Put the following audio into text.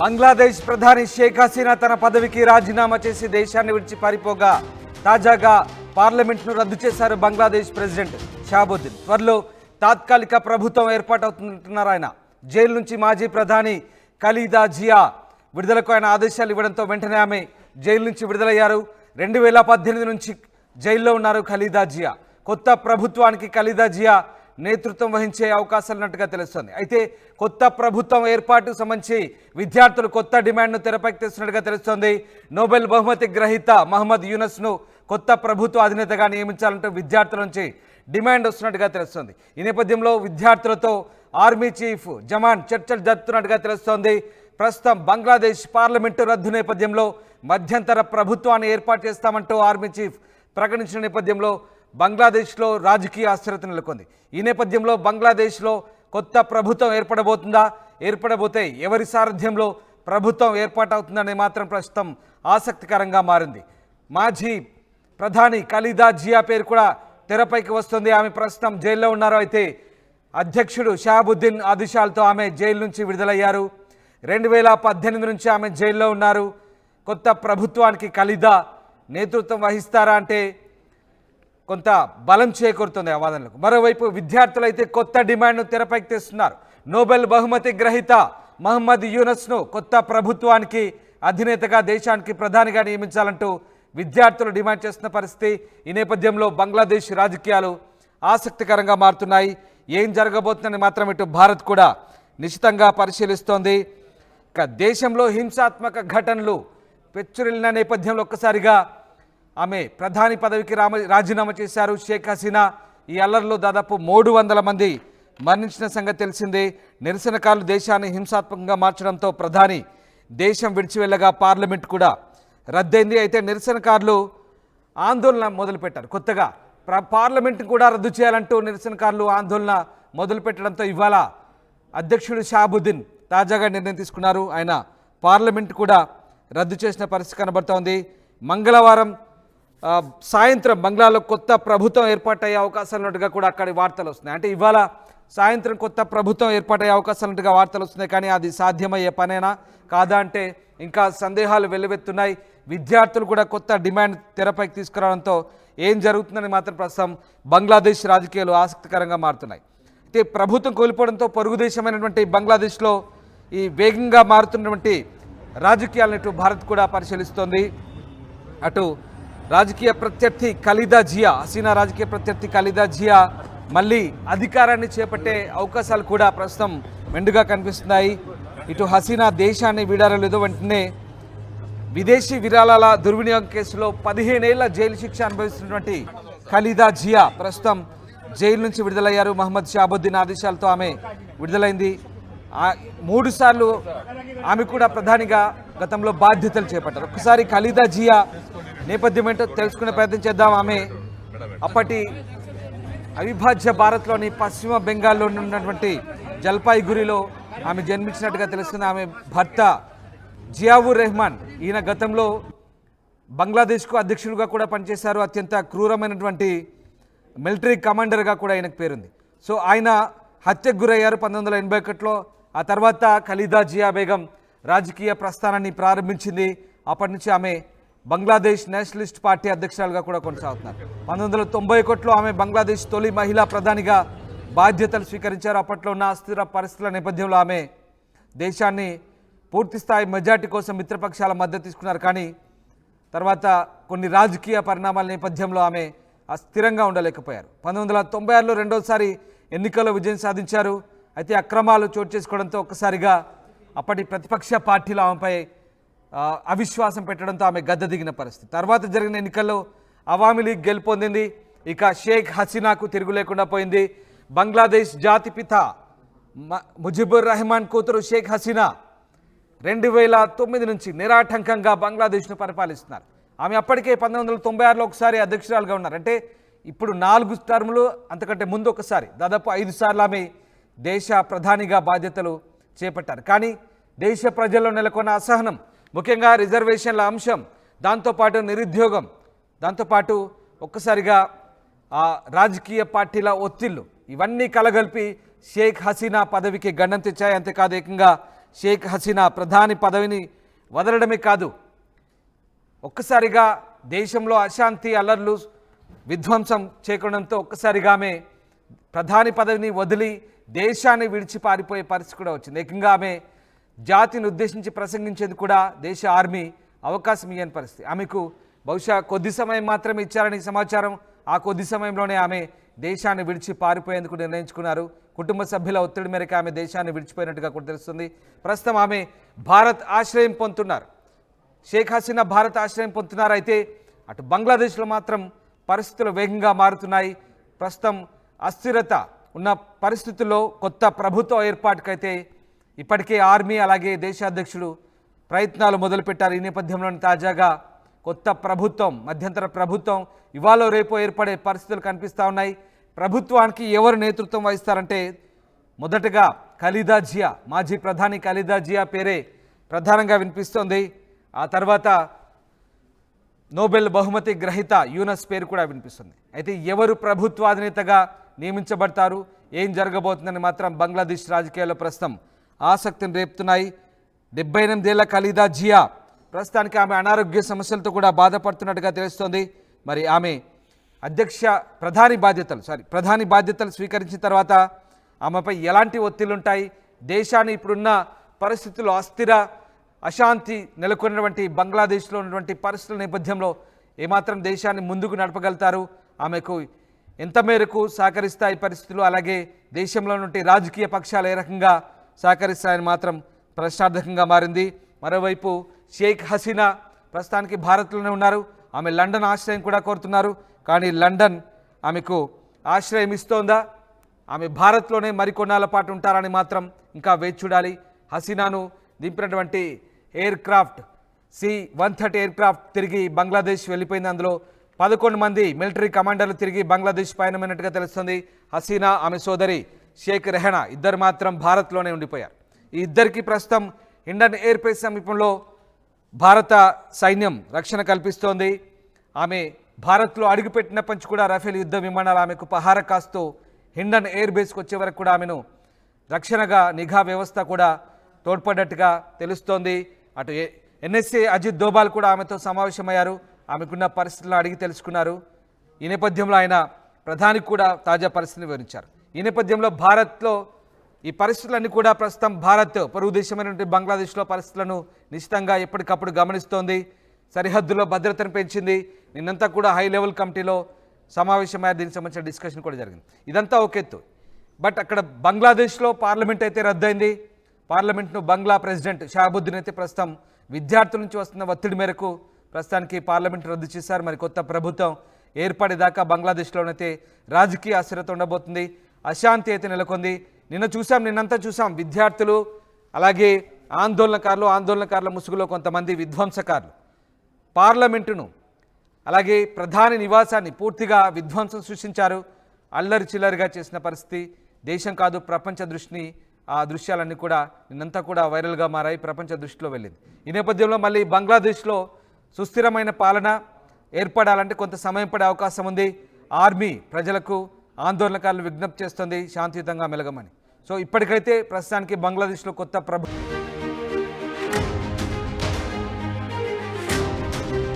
బంగ్లాదేశ్ ప్రధాని షేక్ హసీనా తన పదవికి రాజీనామా చేసి దేశాన్ని విడిచి పారిపోగా తాజాగా పార్లమెంట్ను రద్దు చేశారు బంగ్లాదేశ్ ప్రెసిడెంట్ షాబుద్దీన్. త్వరలో తాత్కాలిక ప్రభుత్వం ఏర్పాటవుతుంటున్నారు ఆయన. జైలు నుంచి మాజీ ప్రధాని ఖలీదా జియా విడుదలకు ఆయన ఆదేశాలు ఇవ్వడంతో వెంటనే ఆమె జైలు నుంచి విడుదలయ్యారు. 2018 నుంచి జైల్లో ఉన్నారు ఖలీదా జియా. కొత్త ప్రభుత్వానికి ఖలీదా జియా నేతృత్వం వహించే అవకాశాలు ఉన్నట్టుగా తెలుస్తోంది. అయితే కొత్త ప్రభుత్వం ఏర్పాటుకు సంబంధించి విద్యార్థులు కొత్త డిమాండ్ను తెరపైకి తెస్తున్నట్టుగా తెలుస్తోంది. నోబెల్ బహుమతి గ్రహీత మహమ్మద్ యూనస్ను కొత్త ప్రభుత్వ అధినేతగా నియమించాలంటూ విద్యార్థుల నుంచి డిమాండ్ వస్తున్నట్టుగా తెలుస్తోంది. ఈ నేపథ్యంలో విద్యార్థులతో ఆర్మీ చీఫ్ జమాన్ చర్చలు జరుపుతున్నట్టుగా తెలుస్తోంది. ప్రస్తుతం బంగ్లాదేశ్ పార్లమెంటు రద్దు నేపథ్యంలో మధ్యంతర ప్రభుత్వాన్ని ఏర్పాటు చేస్తామంటూ ఆర్మీ చీఫ్ ప్రకటించిన నేపథ్యంలో బంగ్లాదేశ్లో రాజకీయ అస్థిరత నెలకొంది. ఈ నేపథ్యంలో బంగ్లాదేశ్లో కొత్త ప్రభుత్వం ఏర్పడబోతుందా, ఏర్పడబోతే ఎవరి సారథ్యంలో ప్రభుత్వం ఏర్పాటవుతుందనే మాత్రం ప్రస్తుతం ఆసక్తికరంగా మారింది. మాజీ ప్రధాని ఖలీదా జియా పేరు కూడా తెరపైకి వస్తుంది. ఆమె ప్రస్తుతం జైల్లో ఉన్నారు. అయితే అధ్యక్షుడు షాబుద్దీన్ ఆదేశాలతో ఆమె జైలు నుంచి విడుదలయ్యారు. 2018 నుంచి ఆమె జైల్లో ఉన్నారు. కొత్త ప్రభుత్వానికి ఖలీదా నేతృత్వం వహిస్తారా అంటే కొంత బలం చేకూరుతుంది ఆ వాదనలకు. మరోవైపు విద్యార్థులు అయితే కొత్త డిమాండ్ను తెరపైకి తెస్తున్నారు. నోబెల్ బహుమతి గ్రహీత మహమ్మద్ యూనస్ను కొత్త ప్రభుత్వానికి అధినేతగా దేశానికి ప్రధానిగా నియమించాలంటూ విద్యార్థులు డిమాండ్ చేస్తున్న పరిస్థితి. ఈ నేపథ్యంలో బంగ్లాదేశ్ రాజకీయాలు ఆసక్తికరంగా మారుతున్నాయి. ఏం జరగబోతుందని మాత్రం ఇటు భారత్ కూడా నిశితంగా పరిశీలిస్తోంది. ఇక దేశంలో హింసాత్మక ఘటనలు పెచ్చురిల్లిన నేపథ్యంలో ఒక్కసారిగా ఆమె ప్రధాని పదవికి రాజీనామా చేశారు షేక్ హసీనా. ఈ అల్లర్లో దాదాపు 300 మంది మరణించిన సంగతి తెలిసిందే. నిరసనకారులు దేశాన్ని హింసాత్మకంగా మార్చడంతో ప్రధాని దేశం విడిచి వెళ్ళగా పార్లమెంట్ కూడా రద్దయింది. అయితే నిరసనకారులు ఆందోళన మొదలుపెట్టారు. కొత్తగా పార్లమెంట్ కూడా రద్దు చేయాలంటూ నిరసనకారులు ఆందోళన మొదలుపెట్టడంతో ఇవాళ అధ్యక్షుడు షాబుద్దీన్ తాజాగా నిర్ణయం తీసుకున్నారు. ఆయన పార్లమెంట్ కూడా రద్దు చేసిన పరిస్థితి కనబడుతోంది. మంగళవారం సాయంత్రం బంగ్లాలో కొత్త ప్రభుత్వం ఏర్పాటయ్యే అవకాశాలు ఉన్నట్టుగా కూడా అక్కడి వార్తలు వస్తున్నాయి. అంటే ఇవాళ సాయంత్రం కొత్త ప్రభుత్వం ఏర్పాటయ్యే అవకాశాలు ఉన్నట్టుగా వార్తలు వస్తున్నాయి. కానీ అది సాధ్యమయ్యే పనేనా కాదా అంటే ఇంకా సందేహాలు వెల్లువెత్తున్నాయి. విద్యార్థులు కూడా కొత్త డిమాండ్ తెరపైకి తీసుకురావడంతో ఏం జరుగుతుందని మాత్రం ప్రస్తుతం బంగ్లాదేశ్ రాజకీయాలు ఆసక్తికరంగా మారుతున్నాయి. అయితే ప్రభుత్వం కోల్పోవడంతో పొరుగు దేశమైనటువంటి బంగ్లాదేశ్లో ఈ వేగంగా మారుతున్నటువంటి రాజకీయాలను ఇటు భారత్ కూడా పరిశీలిస్తోంది. అటు రాజకీయ ప్రత్యర్థి ఖలీదా జియా, హసీనా రాజకీయ ప్రత్యర్థి ఖలీదా జియా మళ్ళీ అధికారాన్ని చేపట్టే అవకాశాలు కూడా ప్రస్తుతం మెండుగా కనిపిస్తున్నాయి. ఇటు హసీనా దేశాన్ని వీడారో లేదో వెంటనే విదేశీ విరాళాల దుర్వినియోగం కేసులో 15 ఏళ్ల జైలు శిక్ష అనుభవిస్తున్నటువంటి ఖలీదా జియా ప్రస్తుతం జైలు నుంచి విడుదలయ్యారు. మహమ్మద్ షాబుద్దీన్ ఆదేశాలతో ఆమె విడుదలైంది. 3 సార్లు ఆమె కూడా ప్రధానిగా గతంలో బాధ్యతలు చేపట్టారు. ఒకసారి ఖలీదా జియా నేపథ్యం ఏంటో తెలుసుకునే ప్రయత్నం చేద్దాం. ఆమె అప్పటి అవిభాజ్య భారత్లోని పశ్చిమ బెంగాల్లో ఉన్నటువంటి జల్పాయిగురిలో ఆమె జన్మించినట్టుగా తెలుస్తుంది. ఆమె భర్త జియావుర్ రెహమాన్, ఈయన గతంలో బంగ్లాదేశ్కు అధ్యక్షుడిగా కూడా పనిచేశారు. అత్యంత క్రూరమైనటువంటి మిలిటరీ కమాండర్గా కూడా ఆయనకు పేరుంది. సో ఆయన హత్యకు గురయ్యారు 1981లో. ఆ తర్వాత ఖలీదా జియా బేగం రాజకీయ ప్రస్థానాన్ని ప్రారంభించింది. అప్పటి నుంచి ఆమె బంగ్లాదేశ్ నేషనలిస్ట్ పార్టీ అధ్యక్షురాలుగా కూడా కొనసాగుతున్నారు. 1991లో ఆమె బంగ్లాదేశ్ తొలి మహిళా ప్రధానిగా బాధ్యతలు స్వీకరించారు. అప్పట్లో ఉన్న అస్థిర పరిస్థితుల నేపథ్యంలో ఆమె దేశాన్ని పూర్తిస్థాయి మెజార్టీ కోసం మిత్రపక్షాల మద్దతు తీసుకున్నారు. కానీ తర్వాత కొన్ని రాజకీయ పరిణామాల నేపథ్యంలో ఆమె అస్థిరంగా ఉండలేకపోయారు. 1996లో రెండోసారి ఎన్నికల్లో విజయం సాధించారు. అయితే అక్రమాలు చోటు చేసుకోవడంతో ఒక్కసారిగా అప్పటి ప్రతిపక్ష పార్టీలు ఆమెపై అవిశ్వాసం పెట్టడంతో ఆమె గద్దె దిగిన పరిస్థితి. తర్వాత జరిగిన ఎన్నికల్లో అవామీ లీగ్ గెలుపొందింది. ఇక షేక్ హసీనాకు తిరుగు లేకుండా పోయింది. బంగ్లాదేశ్ జాతిపిత ముజిబుర్ రెహమాన్ కూతురు షేక్ హసీనా 2009 నుంచి నిరాటంకంగా బంగ్లాదేశ్ను పరిపాలిస్తున్నారు. ఆమె అప్పటికే 1996లో ఒకసారి అధ్యక్షురాలుగా ఉన్నారు. అంటే ఇప్పుడు 4 టర్ములు, అంతకంటే ముందు ఒకసారి దాదాపు 5 సార్లు ఆమె దేశ ప్రధానిగా బాధ్యతలు చేపట్టారు. కానీ దేశ ప్రజల్లో నెలకొన్న అసహనం, ముఖ్యంగా రిజర్వేషన్ల అంశం, దాంతోపాటు నిరుద్యోగం, దాంతోపాటు ఒక్కసారిగా రాజకీయ పార్టీల ఒత్తిళ్లు, ఇవన్నీ కలగలిపి షేక్ హసీనా పదవికి గండం తెచ్చాయి. అంతేకాదు ఏకంగా షేక్ హసీనా ప్రధాని పదవిని వదలడమే కాదు, ఒక్కసారిగా దేశంలో అశాంతి అల్లర్లు విధ్వంసం చేకూడడంతో ఒక్కసారిగా ఆమె ప్రధాని పదవిని వదిలి దేశాన్ని విడిచి పారిపోయే పరిస్థితి కూడా వచ్చింది. ఏకంగా ఆమె జాతిని ఉద్దేశించి ప్రసంగించేందుకు కూడా దేశ ఆర్మీ అవకాశం ఇవ్వని పరిస్థితి. ఆమెకు బహుశా కొద్ది సమయం మాత్రమే ఇచ్చారని సమాచారం. ఆ కొద్ది సమయంలోనే ఆమె దేశాన్ని విడిచి పారిపోయేందుకు నిర్ణయించుకున్నారు. కుటుంబ సభ్యుల ఒత్తిడి మేరకు ఆమె దేశాన్ని విడిచిపోయినట్టుగా కూడా తెలుస్తుంది. ప్రస్తుతం ఆమె భారత్ ఆశ్రయం పొందుతున్నారు. షేక్ హసీనా భారత్ ఆశ్రయం పొందుతున్నారు. అయితే అటు బంగ్లాదేశ్లో మాత్రం పరిస్థితులు వేగంగా మారుతున్నాయి. ప్రస్తుతం అస్థిరత ఉన్న పరిస్థితుల్లో కొత్త ప్రభుత్వ ఏర్పాటుకైతే ఇప్పటికే ఆర్మీ అలాగే దేశ అధ్యక్షుడు ప్రయత్నాలు మొదలుపెట్టారు. ఈ నేపథ్యంలో తాజాగా కొత్త ప్రభుత్వం, మధ్యంతర ప్రభుత్వం ఇవాళ రేపు ఏర్పడే పరిస్థితులు కనిపిస్తూ ఉన్నాయి. ప్రభుత్వానికి ఎవరు నేతృత్వం వహిస్తారంటే మొదటగా ఖలీదా జియా, మాజీ ప్రధాని ఖలీదా జియా పేరే ప్రధానంగా వినిపిస్తోంది. ఆ తర్వాత నోబెల్ బహుమతి గ్రహీత యూనస్ పేరు కూడా వినిపిస్తుంది. అయితే ఎవరు ప్రభుత్వాధినేతగా నియమించబడతారు, ఏం జరగబోతుందని మాత్రం బంగ్లాదేశ్ రాజకీయాల్లో ప్రస్తుతం ఆసక్తిని రేపుతున్నాయి. 78 ఏళ్ల ఖలీదా జియా ప్రస్తుతానికి ఆమె అనారోగ్య సమస్యలతో కూడా బాధపడుతున్నట్టుగా తెలుస్తోంది. మరి ఆమె ప్రధాని బాధ్యతలు స్వీకరించిన తర్వాత ఆమెపై ఎలాంటి ఒత్తిళ్లు ఉంటాయి, దేశాన్ని ఇప్పుడున్న పరిస్థితుల్లో అశాంతి నెలకొన్నటువంటి బంగ్లాదేశ్లో ఉన్నటువంటి పరిస్థితుల నేపథ్యంలో ఏమాత్రం దేశాన్ని ముందుకు నడపగలుగుతారు, ఆమెకు ఎంత మేరకు సహకరిస్తాయి పరిస్థితులు, అలాగే దేశంలో నుండి రాజకీయ పక్షాలు ఏ రకంగా సహకరిస్తాయని మాత్రం ప్రశ్నార్థకంగా మారింది. మరోవైపు షేక్ హసీనా ప్రస్తుతానికి భారత్లోనే ఉన్నారు. ఆమె లండన్ ఆశ్రయం కూడా కోరుతున్నారు. కానీ లండన్ ఆమెకు ఆశ్రయం ఇస్తోందా, ఆమె భారత్లోనే మరికొన్నాళ్ళ పాటు ఉంటారని మాత్రం ఇంకా వేచి చూడాలి. హసీనాను దింపినటువంటి ఎయిర్క్రాఫ్ట్ C-130 ఎయిర్క్రాఫ్ట్ తిరిగి బంగ్లాదేశ్ వెళ్ళిపోయింది. అందులో 11 మంది మిలిటరీ కమాండర్లు తిరిగి బంగ్లాదేశ్ పయనమైనట్టుగా తెలుస్తుంది. హసీనా, ఆమె సోదరి షేక్ రెహనా ఇద్దరు మాత్రం భారత్లోనే ఉండిపోయారు. ఈ ఇద్దరికి ప్రస్తుతం ఇండియన్ ఎయిర్ బేస్ సమీపంలో భారత సైన్యం రక్షణ కల్పిస్తోంది. ఆమె భారత్లో అడుగుపెట్టినప్పటి నుంచి కూడా రఫేల్ యుద్ధ విమానాలు ఆమెకు పహార కాస్తూ ఇండియన్ ఎయిర్ బేస్కి వచ్చే వరకు కూడా ఆమెను రక్షణగా నిఘా వ్యవస్థ కూడా తోడ్పడ్డట్టుగా తెలుస్తోంది. అటు NSA అజిత్ దోబాల్ కూడా ఆమెతో సమావేశమయ్యారు. ఆమెకున్న పరిస్థితులను అడిగి తెలుసుకున్నారు. ఈ నేపథ్యంలో ఆయన ప్రధానికి కూడా తాజా పరిస్థితిని వివరించారు. ఈ నేపథ్యంలో భారత్లో ఈ పరిస్థితులన్నీ కూడా ప్రస్తుతం భారత్ పొరుగు దేశమైనటువంటి బంగ్లాదేశ్లో పరిస్థితులను నిశ్చితంగా ఎప్పటికప్పుడు గమనిస్తోంది. సరిహద్దులో భద్రతను పెంచింది. నిన్నంతా కూడా హై లెవెల్ కమిటీలో సమావేశమయ్యారు. దీనికి సంబంధించిన డిస్కషన్ కూడా జరిగింది. ఇదంతా ఒక ఎత్తు. బట్ అక్కడ బంగ్లాదేశ్లో పార్లమెంట్ అయితే రద్దయింది. పార్లమెంట్ను బంగ్లా ప్రెసిడెంట్ షాబుద్దీన్ అయితే ప్రస్తుతం విద్యార్థుల నుంచి వస్తున్న ఒత్తిడి మేరకు ప్రస్తుతానికి పార్లమెంట్ రద్దు చేశారు. మరి కొత్త ప్రభుత్వం ఏర్పడేదాకా బంగ్లాదేశ్లోనైతే రాజకీయ అస్థిరత ఉండబోతుంది. అశాంతి అయితే నెలకొంది. నిన్నంతా చూసాం విద్యార్థులు అలాగే ఆందోళనకారుల ముసుగులో కొంతమంది విధ్వంసకారులు పార్లమెంటును అలాగే ప్రధాని నివాసాన్ని పూర్తిగా విధ్వంసం సృష్టించారు. అల్లరి చిల్లరిగా చేసిన పరిస్థితి దేశం కాదు ప్రపంచ దృష్టిని ఆ దృశ్యాలన్నీ కూడా నిన్నంతా కూడా వైరల్గా మారాయి, ప్రపంచ దృష్టిలో వెళ్ళింది. ఈ నేపథ్యంలో మళ్ళీ బంగ్లాదేశ్లో సుస్థిరమైన పాలన ఏర్పడాలంటే కొంత సమయం పడే అవకాశం ఉంది. ఆర్మీ ప్రజలకు ఆందోళనకారులు విజ్ఞప్తి చేస్తుంది శాంతియుతంగా మెలగమని. సో ఇప్పటికైతే ప్రస్తుతానికి బంగ్లాదేశ్లో కొత్త